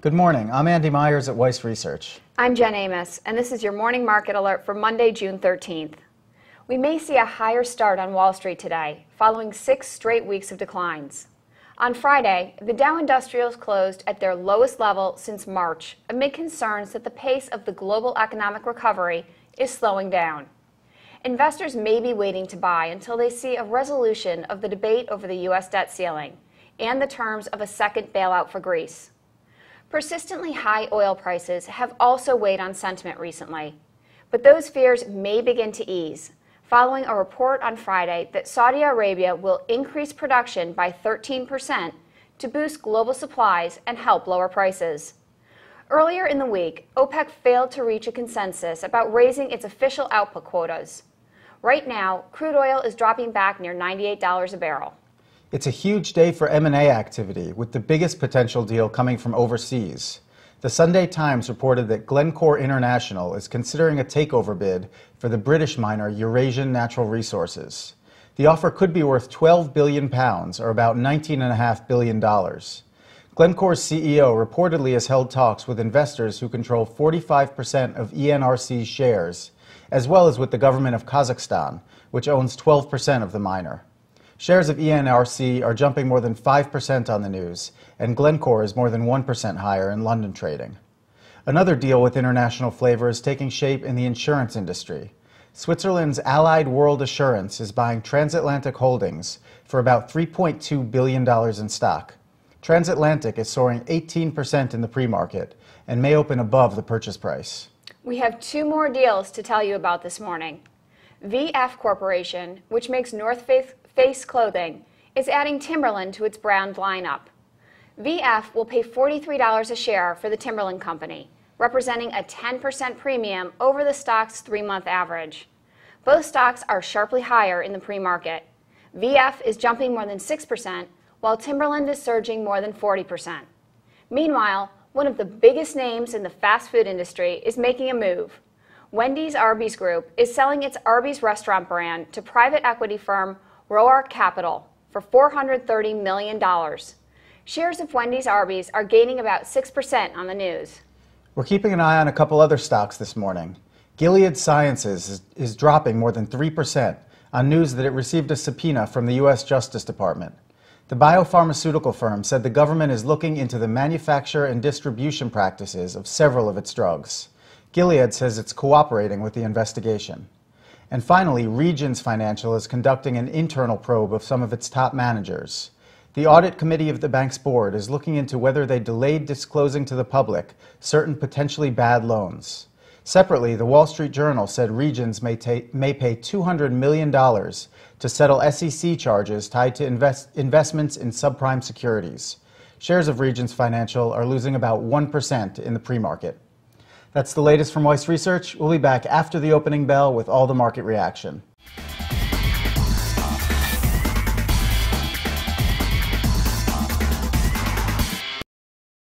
Good morning. I'm Andy Myers at Weiss Research. I'm Jen Amos, and this is your morning market alert for Monday, June 13th. We may see a higher start on Wall Street today, following 6 straight weeks of declines. On Friday, the Dow Industrials closed at their lowest level since March, amid concerns that the pace of the global economic recovery is slowing down. Investors may be waiting to buy until they see a resolution of the debate over the U.S. debt ceiling and the terms of a second bailout for Greece. Persistently high oil prices have also weighed on sentiment recently, but those fears may begin to ease following a report on Friday that Saudi Arabia will increase production by 13% to boost global supplies and help lower prices. Earlier in the week, OPEC failed to reach a consensus about raising its official output quotas. Right now, crude oil is dropping back near $98 a barrel. It's a huge day for M&A activity, with the biggest potential deal coming from overseas. The Sunday Times reported that Glencore International is considering a takeover bid for the British miner Eurasian Natural Resources. The offer could be worth £12 billion, or about $19.5 billion. Glencore's CEO reportedly has held talks with investors who control 45% of ENRC's shares, as well as with the government of Kazakhstan, which owns 12% of the miner. Shares of ENRC are jumping more than 5% on the news, and Glencore is more than 1% higher in London trading. Another deal with international flavor is taking shape in the insurance industry. Switzerland's Allied World Assurance is buying Transatlantic Holdings for about $3.2 billion in stock. Transatlantic is soaring 18% in the pre-market and may open above the purchase price. We have 2 more deals to tell you about this morning. VF Corporation, which makes North Face clothing, is adding Timberland to its brand lineup. VF will pay $43 a share for the Timberland company, representing a 10% premium over the stock's 3-month average. Both stocks are sharply higher in the pre-market. VF is jumping more than 6%, while Timberland is surging more than 40%. Meanwhile, one of the biggest names in the fast food industry is making a move. Wendy's Arby's Group is selling its Arby's restaurant brand to private equity firm Roar Capital for $430 million. Shares of Wendy's Arby's are gaining about 6% on the news. We're keeping an eye on a couple other stocks this morning. Gilead Sciences is dropping more than 3% on news that it received a subpoena from the U.S. Justice Department. The biopharmaceutical firm said the government is looking into the manufacture and distribution practices of several of its drugs. Gilead says it's cooperating with the investigation. And finally, Regions Financial is conducting an internal probe of some of its top managers. The audit committee of the bank's board is looking into whether they delayed disclosing to the public certain potentially bad loans. Separately, the Wall Street Journal said Regions may pay $200 million to settle SEC charges tied to investments in subprime securities. Shares of Regions Financial are losing about 1% in the pre-market. That's the latest from Weiss Research. We'll be back after the opening bell with all the market reaction.